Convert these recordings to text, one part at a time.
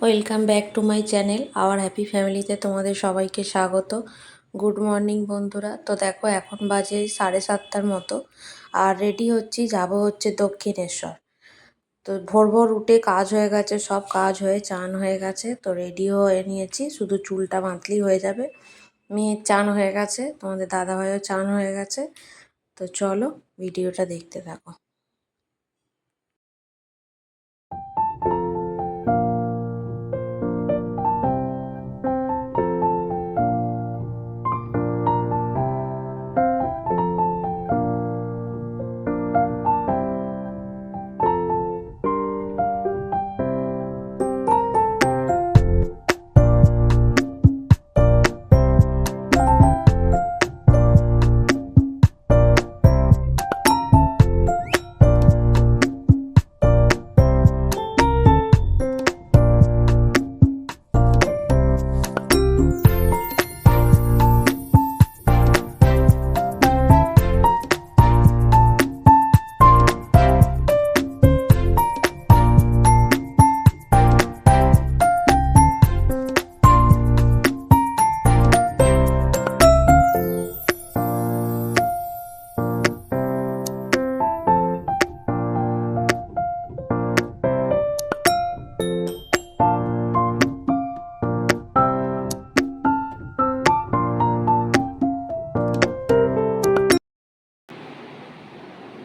Welcome back to my channel hour happy ফ্যামিলিতে তোমাদের সবাইকে স্বাগত। গুড মর্নিং বন্ধুরা। তো দেখো এখন বাজে 7:30টার মতো, আর রেডি হচ্ছি, যাব হচ্ছে দক্ষিণেশ্বর। তো ভোর ভোর উঠে কাজ হয়ে গেছে, সব কাজ হয়ে চান হয়ে গেছে, তো রেডিও হয়ে নিয়েছি, শুধু চুলটা বাঁধলেই হয়ে যাবে। মেয়ের চান হয়ে গেছে, তোমাদের দাদাভাইও চান হয়ে গেছে। তো চলো ভিডিওটা দেখতে থাকো।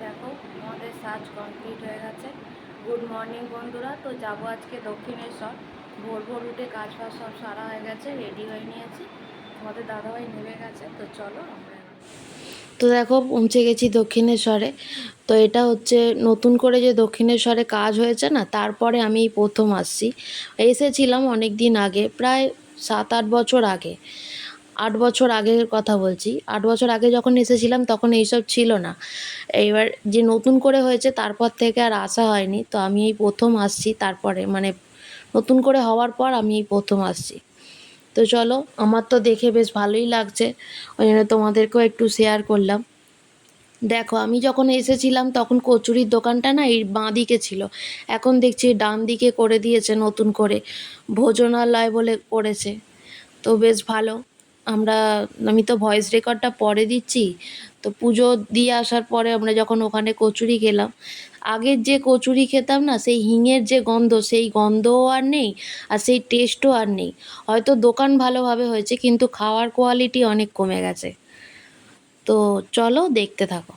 দেখো আমাদের সাজ কমপ্লিট হয়ে গেছে। গুড মর্নিং বন্ধুরা। তো যাবো আজকে দক্ষিণেশ্বর। ভোর ভোর উঠে কাজ ফাজ সব সারা হয়ে গেছে, রেডি হয়ে নিয়েছি, আমাদের দাদাভাই নেমে গেছে। তো চলো আমরা তো দেখো পৌঁছে গেছি দক্ষিণেশ্বরে। তো এটা হচ্ছে নতুন করে যে দক্ষিণেশ্বরে কাজ হয়েছে না, তারপরে আমি এই প্রথম আসছি। এসেছিলাম অনেক দিন আগে, প্রায় 7-8 বছর আগে, 8 বছর আগের কথা বলছি। 8 বছর আগে যখন এসেছিলাম তখন এইসব ছিল না। এইবার যে নতুন করে হয়েছে তারপর থেকে আর আসা হয়নি। তো আমি এই প্রথম আসছি, তারপরে মানে নতুন করে হওয়ার পর আমি এই প্রথম আসছি। তো চলো, আমার তো দেখে বেশ ভালোই লাগছে, ওই জন্য তোমাদেরকেও একটু শেয়ার করলাম। দেখো আমি যখন এসেছিলাম তখন কচুরির দোকানটা না এই বাঁ দিকে ছিল, এখন দেখছি ডান দিকে করে দিয়েছে নতুন করে, ভোজনালয় বলে করেছে। তো বেশ ভালো। আমরা আমি তো ভয়েস রেকর্ডটা পরে দিচ্ছি। তো পুজো দিয়ে আসার পরে আমরা যখন ওখানে কচুরি খেলাম, আগের যে কচুরি খেতাম না, সেই হিঙের যে গন্ধ, সেই গন্ধও আর নেই, আর সেই টেস্টও আর নেই। হয়তো দোকান ভালোভাবে হয়েছে কিন্তু খাওয়ার কোয়ালিটি অনেক কমে গেছে। তো চলো দেখতে থাকো।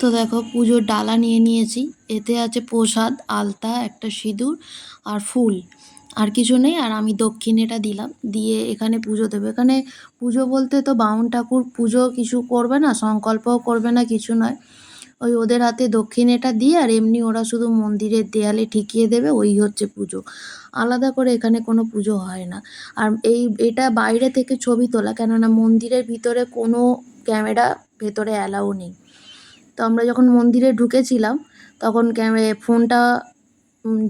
তো দেখো পুজোর ডালা নিয়ে নিয়েছি, এতে আছে প্রসাদ, আলতা, একটা সিঁদুর আর ফুল, আর কিছু নেই। আর আমি দক্ষিণেটা দিলাম, দিয়ে এখানে পুজো দেবো। এখানে পুজো বলতে তো বামুন ঠাকুর পুজো কিছু করবে না, সংকল্পও করবে না, কিছু নয়। ওই ওদের হাতে দক্ষিণেটা দিয়ে আর এমনি ওরা শুধু মন্দিরের দেয়ালে ঠেকিয়ে দেবে, ওই হচ্ছে পুজো। আলাদা করে এখানে কোনো পুজো হয় না। আর এটা বাইরে থেকে ছবি তোলা, কেননা মন্দিরের ভিতরে কোনো ক্যামেরা ভেতরে অ্যালাউ নেই। তো আমরা যখন মন্দিরে ঢুকেছিলাম তখন ফোনটা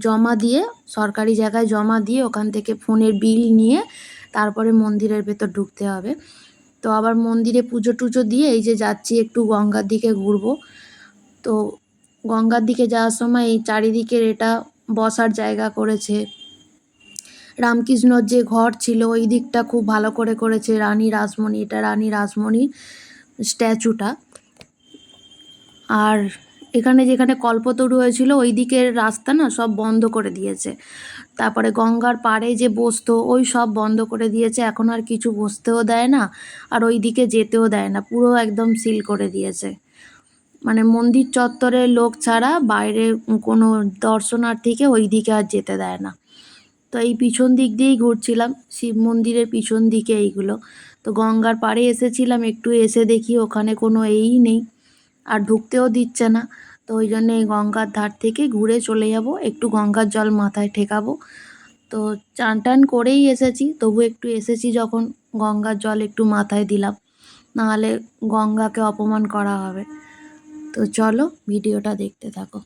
জমা দিয়ে, সরকারি জায়গায় জমা দিয়ে ওখান থেকে ফোনের বিল নিয়ে তারপরে মন্দিরের ভেতর ঢুকতে হবে। তো আবার মন্দিরে পুজো টুজো দিয়ে এই যে যাচ্ছি একটু গঙ্গার দিকে ঘুরবো। তো গঙ্গার দিকে যাওয়ার সময় এই চারিদিকের এটা বসার জায়গা করেছে। রামকৃষ্ণর যে ঘর ছিল ওই দিকটা খুব ভালো করে করেছে, রানী রাসমণি, এটা রানী রাসমণির স্ট্যাচুটা। আর এখানে যেখানে কল্পতরু হয়েছিল ওই দিকের রাস্তা না সব বন্ধ করে দিয়েছে। তারপরে গঙ্গার পাড়ে যে বসতো ওই সব বন্ধ করে দিয়েছে, এখন আর কিছু বসতেও দেয় না, আর ওই দিকে যেতেও দেয় না, পুরো একদম সিল করে দিয়েছে। মানে মন্দির চত্বরের লোক ছাড়া বাইরে কোনো দর্শনার্থীকে ওই দিকে আর যেতে দেয় না। তো এই পিছন দিক দিয়েই ঘুরছিলাম, শিব মন্দিরের পিছন দিকে এইগুলো। তো গঙ্গার পাড়ে এসেছিলাম, একটু এসে দেখি ওখানে কোনো নেই, আর ঢুকতেও দিচ্ছে না। তো ওই জন্য এই গঙ্গার ধার থেকে ঘুরে চলে যাব, একটু গঙ্গার জল মাথায় ঠেকাবো। তো চান টান করেই এসেছি, তবু একটু এসেছি যখন, গঙ্গার জল একটু মাথায় দিলাম, নাহলে গঙ্গাকে অপমান করা হবে। তো চলো ভিডিওটা দেখতে থাকো।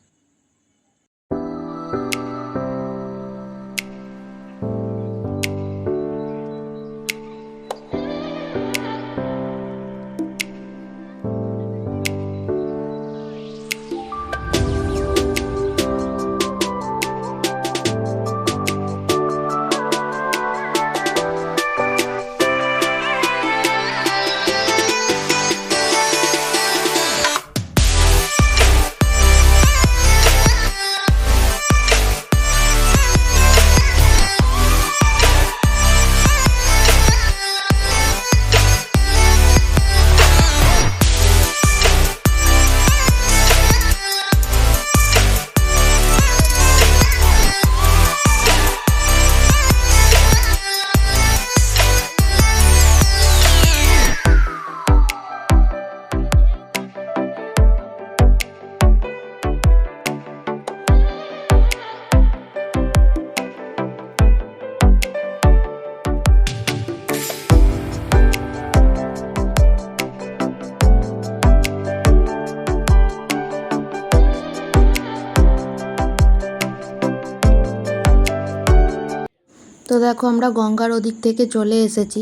তো দেখো আমরা গঙ্গার ওদিক থেকে চলে এসেছি,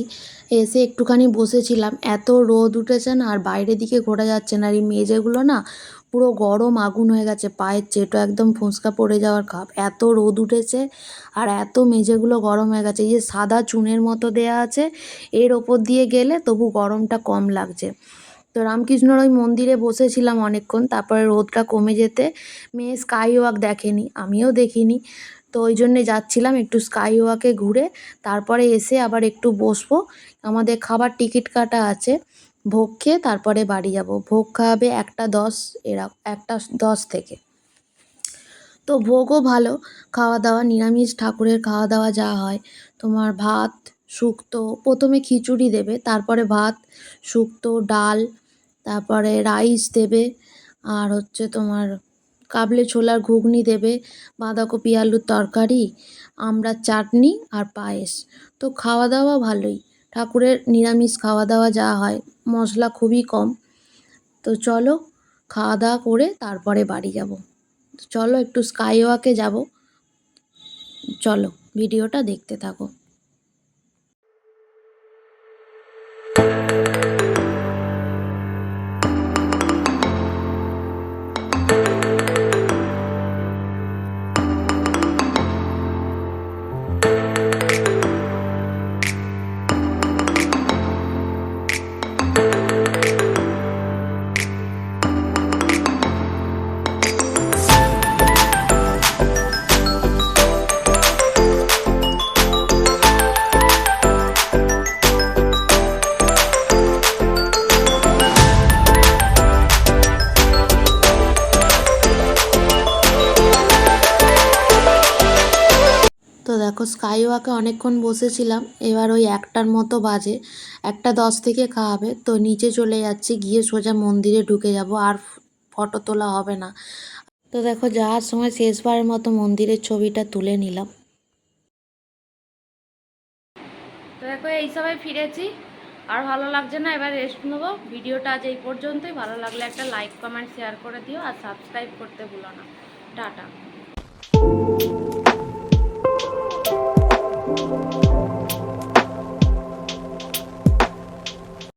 এসে একটুখানি বসেছিলাম, এত রোদ উঠেছে না, আর বাইরের দিকে ঘোরা যাচ্ছে না, আর এই মেঝেগুলো না পুরো গরম আগুন হয়ে গেছে, পায়ের চেটো একদম ফুঁসকা পড়ে যাওয়ার খাপ, এত রোদ উঠেছে আর এত মেঝেগুলো গরম হয়ে গেছে। এই যে সাদা চুনের মতো দেয়া আছে, এর ওপর দিয়ে গেলে তবু গরমটা কম লাগছে। তো রামকৃষ্ণর ওই মন্দিরে বসেছিলাম অনেকক্ষণ, তারপরে রোদটা কমে যেতে, মেয়ে স্কাই ওয়াক দেখেনি, আমিও দেখিনি, তো ওই জন্যে যাচ্ছিলাম একটু স্কাই ওয়াকে ঘুরে, তারপরে এসে আবার একটু বসবো, আমাদের খাবার টিকিট কাটা আছে, ভোগ খেয়ে তারপরে বাড়ি যাব। ভোগ খাওয়াবে 1:10, 1:10 থেকে। তো ভোগও ভালো, খাওয়া দাওয়া নিরামিষ ঠাকুরের খাওয়া দাওয়া যা হয়, তোমার ভাত, শুক্তো, প্রথমে খিচুড়ি দেবে, তারপরে ভাত, শুক্তো, ডাল, তারপরে রাইস দেবে, আর হচ্ছে তোমার কাবলে ছোলার ঘুগনি দেবে, বাঁধাকপি আলুর তরকারি, আমড়ার চাটনি আর পায়েস। তো খাওয়া দাওয়া ভালোই, ঠাকুরের নিরামিষ খাওয়া দাওয়া যা হয়, মশলা খুবই কম। তো চলো খাওয়া দাওয়া করে তারপরে বাড়ি যাব। চলো একটু স্কাই ওয়াকে যাব, চলো ভিডিওটা দেখতে থাকো। তো দেখো স্কাই ওয়াকে অনেকক্ষণ বসেছিলাম, এবার ওই 1টার মতো বাজে, 1:10 থেকে খাওয়াবে, তো নিচে চলে যাচ্ছি, গিয়ে সোজা মন্দিরে ঢুকে যাব, আর ফটো তোলা হবে না। তো দেখো যাওয়ার সময় শেষবারের মতো মন্দিরের ছবিটা তুলে নিলাম। তো দেখো এই সবাই ফিরেছি, আর ভালো লাগছে না, এবার রেস্ট নেবো। ভিডিওটা আজ এই পর্যন্তই, ভালো লাগলে একটা লাইক কমেন্ট শেয়ার করে দিও, আর সাবস্ক্রাইব করতে ভুলো না। টাটা।